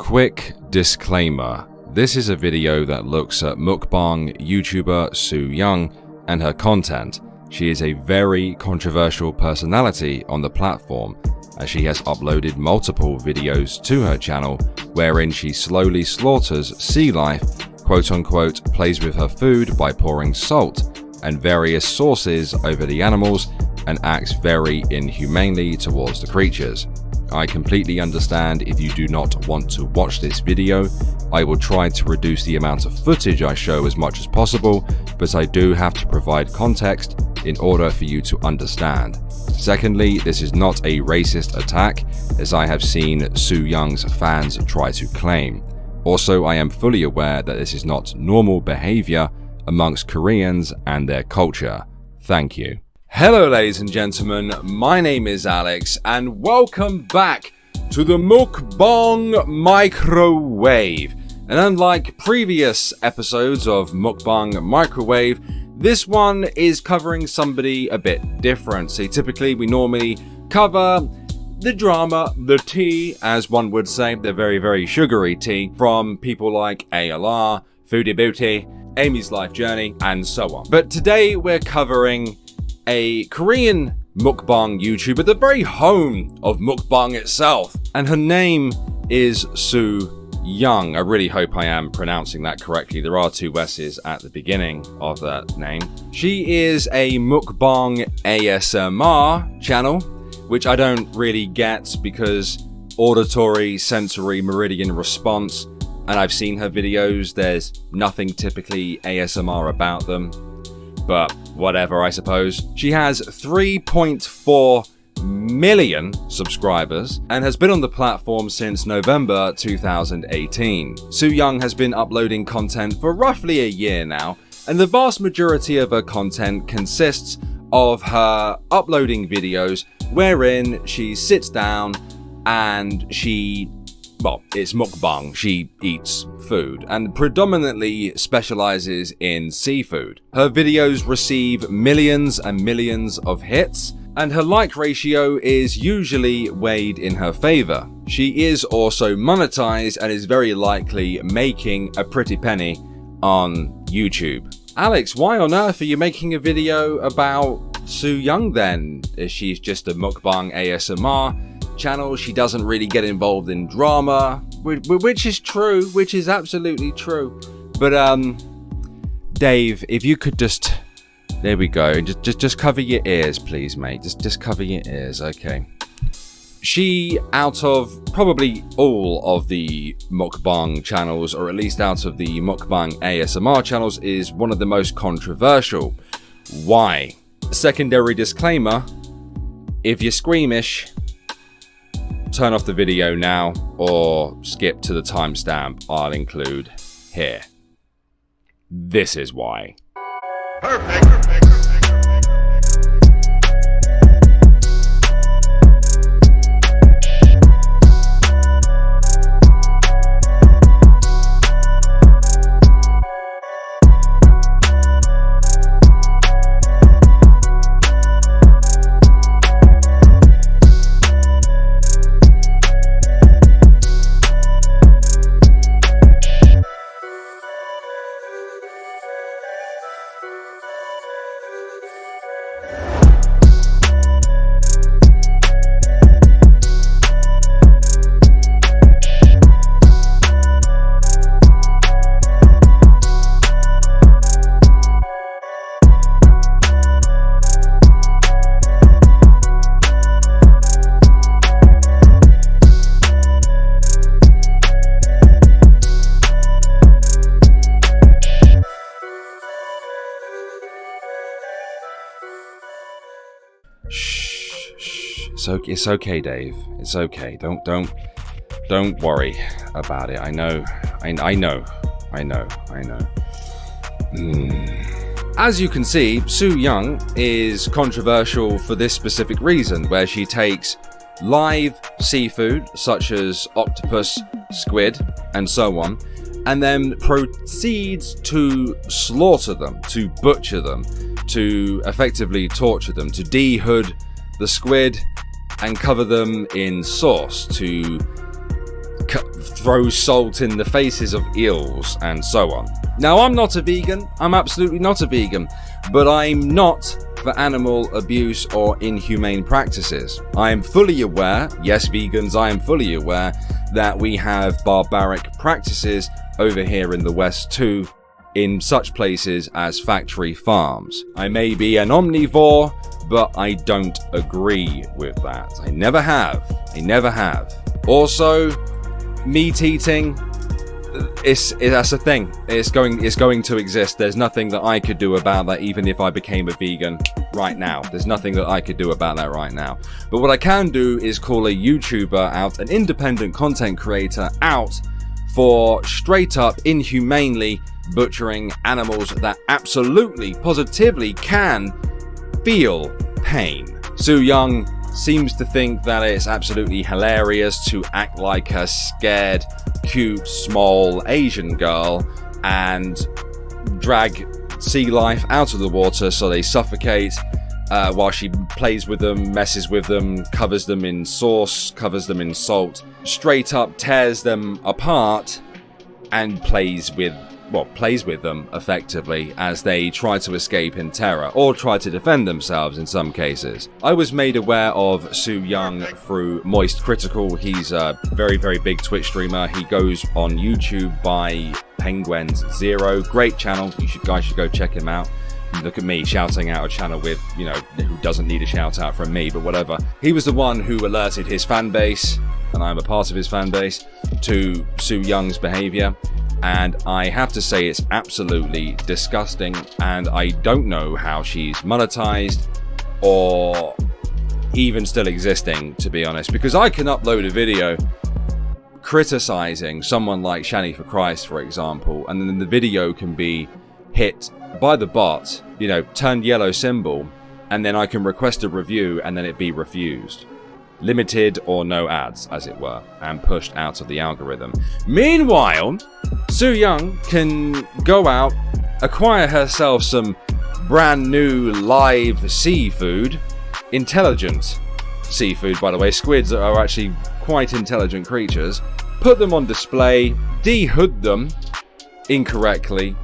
Quick disclaimer. This is a video that looks at Mukbang YouTuber SsoYoung and her content. She is a very controversial personality on the platform, as she has uploaded multiple videos to her channel wherein she slowly slaughters sea life, quote unquote, plays with her food by pouring salt and various sauces over the animals, and acts very inhumanely towards the creatures. I completely understand if you do not want to watch this video. I will try to reduce the amount of footage I show as much as possible, but I do have to provide context in order for you to understand. Secondly, this is not a racist attack, as I have seen SsoYoung's fans try to claim. Also, I am fully aware that this is not normal behavior amongst Koreans and their culture. Thank you. Hello ladies and gentlemen, my name is Alex and welcome back to the Mukbang Microwave. And unlike previous episodes of Mukbang Microwave, this one is covering somebody a bit different. See, typically we normally cover the drama, the tea, as one would say, the very sugary tea from people like ALR, Foodie Booty, Amy's Life Journey, and so on. But today we're covering a Korean mukbang YouTuber, the very home of mukbang itself, and her name is SsoYoung. I really hope I am pronouncing that correctly. There are two S's at the beginning of that name. She is a mukbang ASMR channel, which I don't really get because auditory sensory meridian response, and I've seen her videos, there's nothing typically ASMR about them. But whatever, I suppose. She has 3.4 million subscribers and has been on the platform since November 2018. SsoYoung has been uploading content for roughly a year now, and the vast majority of her content consists of her uploading videos wherein she sits down and it's mukbang. She eats food and predominantly specializes in seafood. Her videos receive millions and millions of hits, and her like ratio is usually weighed in her favor. She is also monetized and is very likely making a pretty penny on YouTube. Alex, why on earth are you making a video about SsoYoung then? She's just a mukbang ASMR channel. She doesn't really get involved in drama, which is true, which is absolutely true. But Dave, if you could just, there we go, just cover your ears, please, mate. Just cover your ears, okay. She, out of probably all of the mukbang channels, or at least out of the mukbang ASMR channels, is one of the most controversial. Why? Secondary disclaimer: if you're squeamish, turn off the video now or skip to the timestamp I'll include here. This is why. Perfect. It's okay, Dave. It's okay. Don't worry about it. I know. As you can see, SsoYoung is controversial for this specific reason, where she takes live seafood such as octopus, squid, and so on, and then proceeds to slaughter them, to butcher them, to effectively torture them, to dehood the squid and cover them in sauce, to throws salt in the faces of eels and so on. Now, I'm not a vegan. I'm absolutely not a vegan. But I'm not for animal abuse or inhumane practices. I am fully aware, yes, vegans, I am fully aware that we have barbaric practices over here in the West too, in such places as factory farms. I may be an omnivore, but I don't agree with that. I never have. Also, meat eating, that's a thing. It's going to exist. There's nothing that I could do about that, even if I became a vegan right now. There's nothing that I could do about that right now. But what I can do is call a YouTuber out, an independent content creator out, for straight up inhumanely butchering animals that absolutely, positively can feel pain. SsoYoung seems to think that it's absolutely hilarious to act like a scared, cute, small Asian girl and drag sea life out of the water so they suffocate, while she plays with them, messes with them, covers them in sauce, covers them in salt, straight up tears them apart and plays with them effectively as they try to escape in terror or try to defend themselves in some cases. I was made aware of SsoYoung through Moist Critical. He's a very, very big Twitch streamer. He goes on YouTube by Penguins0. Great channel. You guys should go check him out. Look at me shouting out a channel with, who doesn't need a shout out from me, but whatever. He was the one who alerted his fan base, and I'm a part of his fan base, to SsoYoung's behavior. And I have to say it's absolutely disgusting, and I don't know how she's monetized or even still existing, to be honest, because I can upload a video criticizing someone like Shani for Christ, for example, and then the video can be hit by the bot, turned yellow symbol, and then I can request a review and then it be refused. Limited or no ads, as it were, and pushed out of the algorithm. Meanwhile, SsoYoung can go out, acquire herself some brand new live seafood, intelligent seafood, by the way. Squids are actually quite intelligent creatures. Put them on display, de-hood them incorrectly,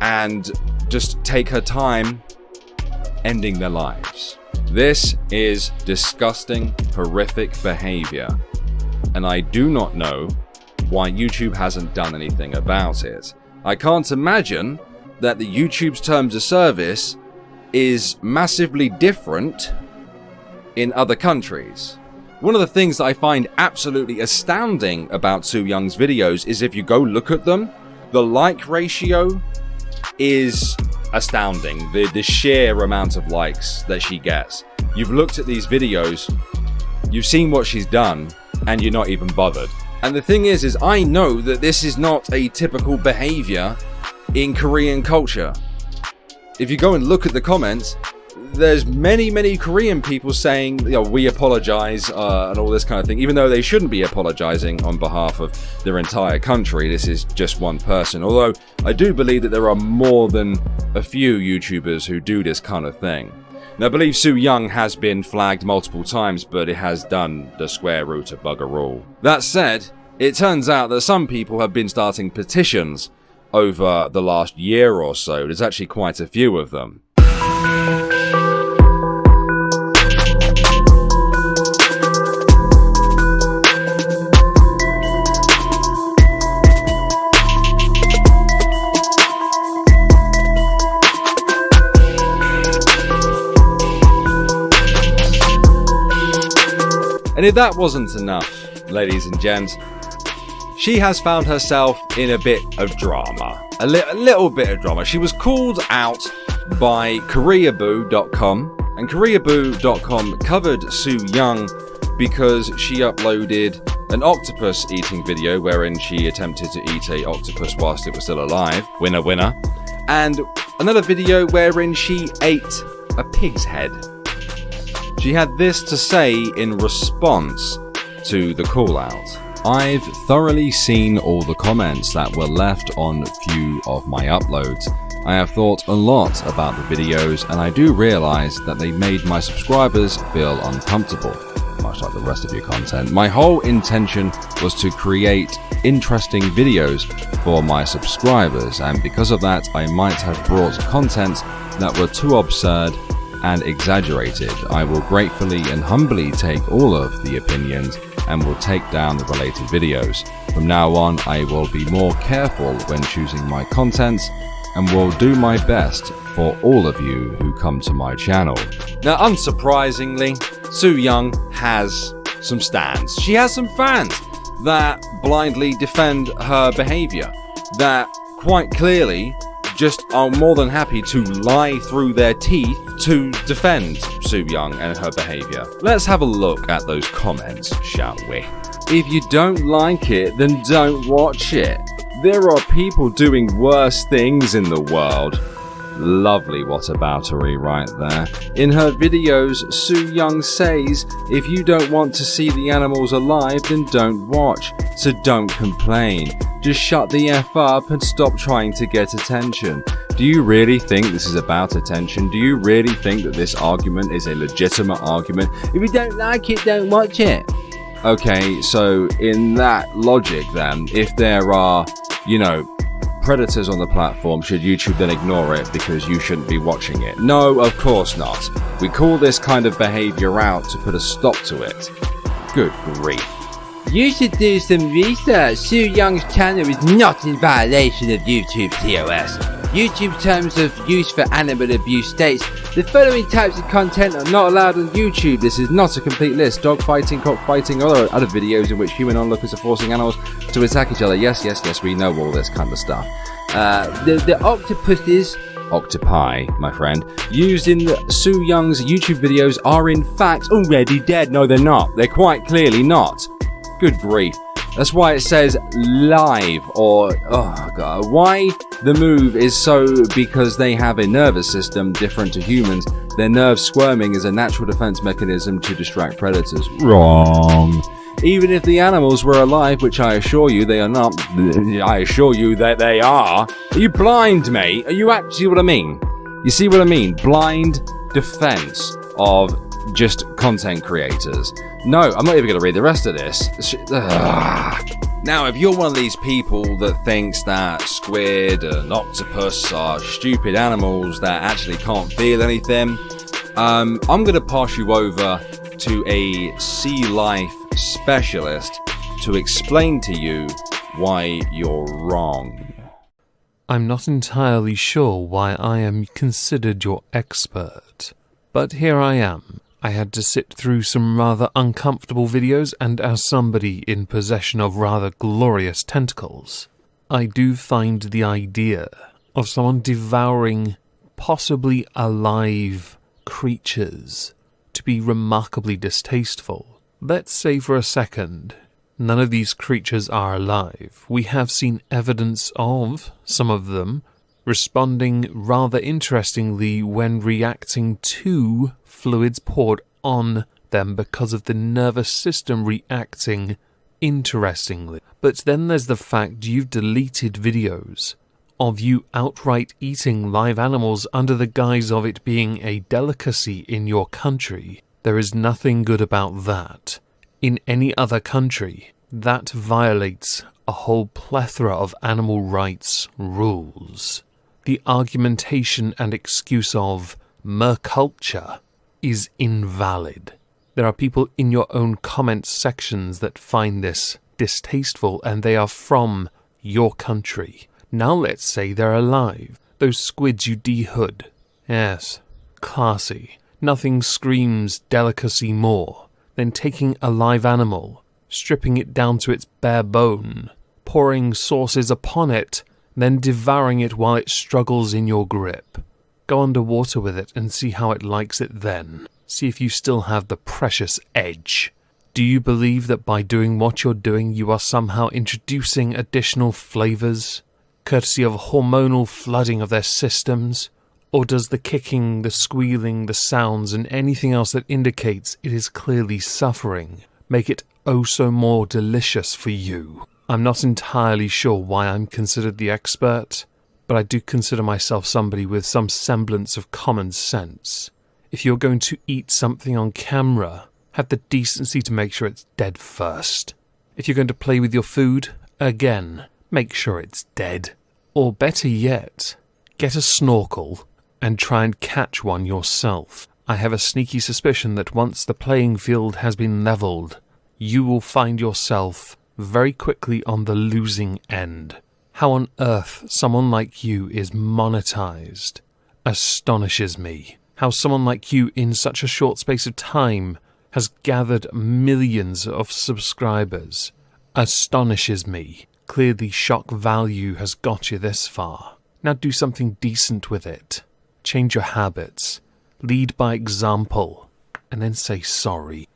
and just take her time ending their lives. This is disgusting, horrific behavior, and I do not know why YouTube hasn't done anything about it. I can't imagine that the YouTube's terms of service is massively different in other countries. One of the things that I find absolutely astounding about SsoYoung's videos is if you go look at them, the like ratio is astounding. The sheer amount of likes that she gets. You've looked at these videos, you've seen what she's done, and you're not even bothered. And the thing is I know that this is not a typical behavior in Korean culture. If you go and look at the comments, there's many Korean people saying, we apologize, and all this kind of thing, even though they shouldn't be apologizing on behalf of their entire country. This is just one person. Although I do believe that there are more than a few YouTubers who do this kind of thing. Now, I believe SsoYoung has been flagged multiple times, but it has done the square root of bugger all. That said, it turns out that some people have been starting petitions over the last year or so. There's actually quite a few of them. And if that wasn't enough, ladies and gents, she has found herself in a bit of drama. A little bit of drama. She was called out by Koreaboo.com, and Koreaboo.com covered SsoYoung because she uploaded an octopus eating video wherein she attempted to eat a octopus whilst it was still alive. Winner, winner. And another video wherein she ate a pig's head. She had this to say in response to the call out. I've thoroughly seen all the comments that were left on few of my uploads. I have thought a lot about the videos, and I do realize that they made my subscribers feel uncomfortable. much like the rest of your content. My whole intention was to create interesting videos for my subscribers, and because of that, I might have brought content that were too absurd and exaggerated. I will gratefully and humbly take all of the opinions and will take down the related videos. From now on, I will be more careful when choosing my content and will do my best for all of you who come to my channel. Now, unsurprisingly, SsoYoung has some stands. She has some fans that blindly defend her behavior, that quite clearly just are more than happy to lie through their teeth to defend SsoYoung and her behavior. Let's have a look at those comments, shall we? If you don't like it, then don't watch it. There are people doing worse things in the world. Lovely whataboutery right there. In her videos, SsoYoung says, if you don't want to see the animals alive, then don't watch. So don't complain. Just shut the F up and stop trying to get attention. Do you really think this is about attention? Do you really think that this argument is a legitimate argument? If you don't like it, don't watch it. Okay, so in that logic then, if there are, predators on the platform, should YouTube then ignore it because you shouldn't be watching it? No, of course not. We call this kind of behavior out to put a stop to it. Good grief. You should do some research. SsoYoung's channel is not in violation of YouTube's TOS. YouTube's terms of use for animal abuse states, the following types of content are not allowed on YouTube. This is not a complete list. Dog fighting, cockfighting, or other videos in which human onlookers are forcing animals to attack each other. Yes, we know all this kind of stuff. The octopuses, octopi, my friend, used in SsoYoung's YouTube videos are in fact already dead. No, they're not. They're quite clearly not. Good grief. That's why it says live, or, oh god, why the move is so because they have a nervous system different to humans. Their nerve squirming is a natural defense mechanism to distract predators. Wrong. Even if the animals were alive, which I assure you they are not, I assure you that they are. Are you blind, mate? Are you actually what I mean? You see what I mean? Blind defense of just content creators. No, I'm not even going to read the rest of this. Now, if you're one of these people that thinks that squid and octopus are stupid animals that actually can't feel anything, I'm going to pass you over to a sea life specialist to explain to you why you're wrong. I'm not entirely sure why I am considered your expert, but here I am. I had to sit through some rather uncomfortable videos, and as somebody in possession of rather glorious tentacles, I do find the idea of someone devouring possibly alive creatures to be remarkably distasteful. Let's say for a second, none of these creatures are alive. We have seen evidence of some of them responding rather interestingly when reacting to fluids poured on them because of the nervous system reacting interestingly. But then there's the fact you've deleted videos of you outright eating live animals under the guise of it being a delicacy in your country. There is nothing good about that. In any other country, that violates a whole plethora of animal rights rules. The argumentation and excuse of merculture is invalid. There are people in your own comments sections that find this distasteful, and they are from your country. Now let's say they're alive. Those squids you dehood. Yes, classy. Nothing screams delicacy more than taking a live animal, stripping it down to its bare bone, pouring sauces upon it, then devouring it while it struggles in your grip. Go underwater with it and see how it likes it then. See if you still have the precious edge. Do you believe that by doing what you're doing you are somehow introducing additional flavors, courtesy of hormonal flooding of their systems? Or does the kicking, the squealing, the sounds, and anything else that indicates it is clearly suffering make it oh so more delicious for you? I'm not entirely sure why I'm considered the expert, but I do consider myself somebody with some semblance of common sense. If you're going to eat something on camera, have the decency to make sure it's dead first. If you're going to play with your food, again, make sure it's dead. Or better yet, get a snorkel and try and catch one yourself. I have a sneaky suspicion that once the playing field has been levelled, you will find yourself very quickly on the losing end. How on earth someone like you is monetized astonishes me. How someone like you in such a short space of time has gathered millions of subscribers astonishes me. Clearly shock value has got you this far. Now do something decent with it. Change your habits. Lead by example. And then say sorry.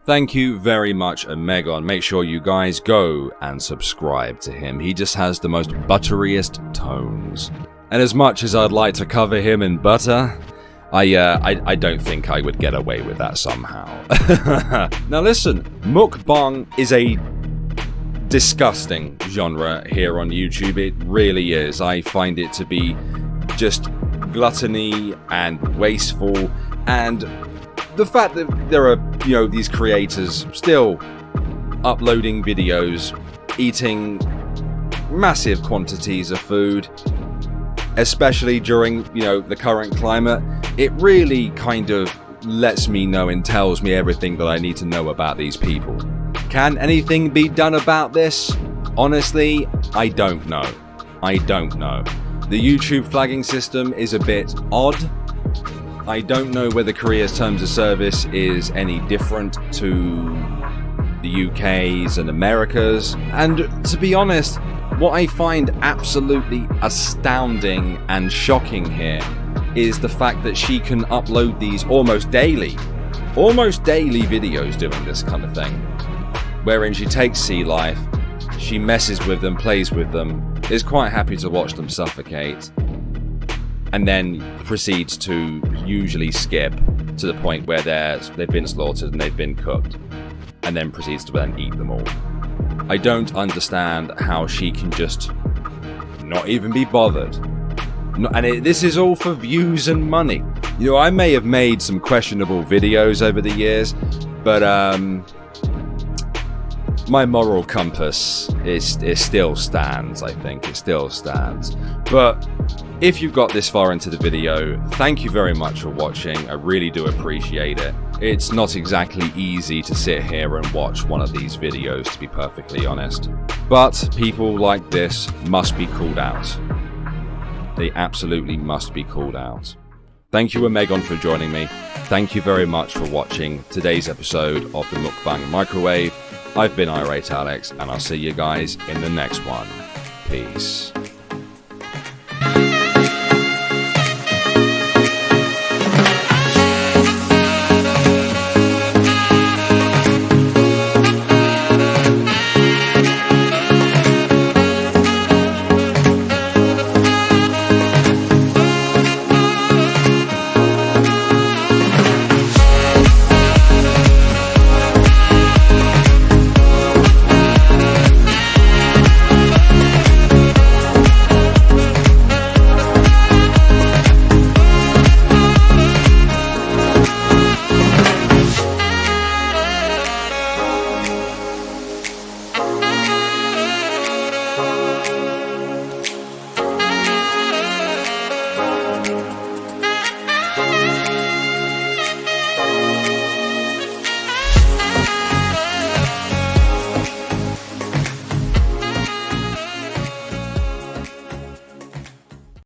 Thank you very much, Megon. Make sure you guys go and subscribe to him. He just has the most butteriest tones. And as much as I'd like to cover him in butter, I don't think I would get away with that somehow. Now listen, mukbang is a disgusting genre here on YouTube. It really is. I find it to be just gluttony and wasteful, and the fact that there are, these creators still uploading videos, eating massive quantities of food, especially during, the current climate, it really kind of lets me know and tells me everything that I need to know about these people. Can anything be done about this? Honestly, I don't know. The YouTube flagging system is a bit odd. I don't know whether Korea's terms of service is any different to the UK's and America's. And to be honest, what I find absolutely astounding and shocking here is the fact that she can upload these almost daily videos doing this kind of thing, wherein she takes sea life, she messes with them, plays with them, is quite happy to watch them suffocate, and then proceeds to usually skip to the point where they've been slaughtered and they've been cooked, and then proceeds to then eat them all. I don't understand how she can just not even be bothered. This is all for views and money. I may have made some questionable videos over the years, but my moral compass it still stands. I think it still stands. But if you got this far into the video, thank you very much for watching. I really do appreciate it. It's not exactly easy to sit here and watch one of these videos, to be perfectly honest. But people like this must be called out. They absolutely must be called out. Thank you, Megon, for joining me. Thank you very much for watching today's episode of the Mukbang Microwave. I've been Irate Alex, and I'll see you guys in the next one. Peace.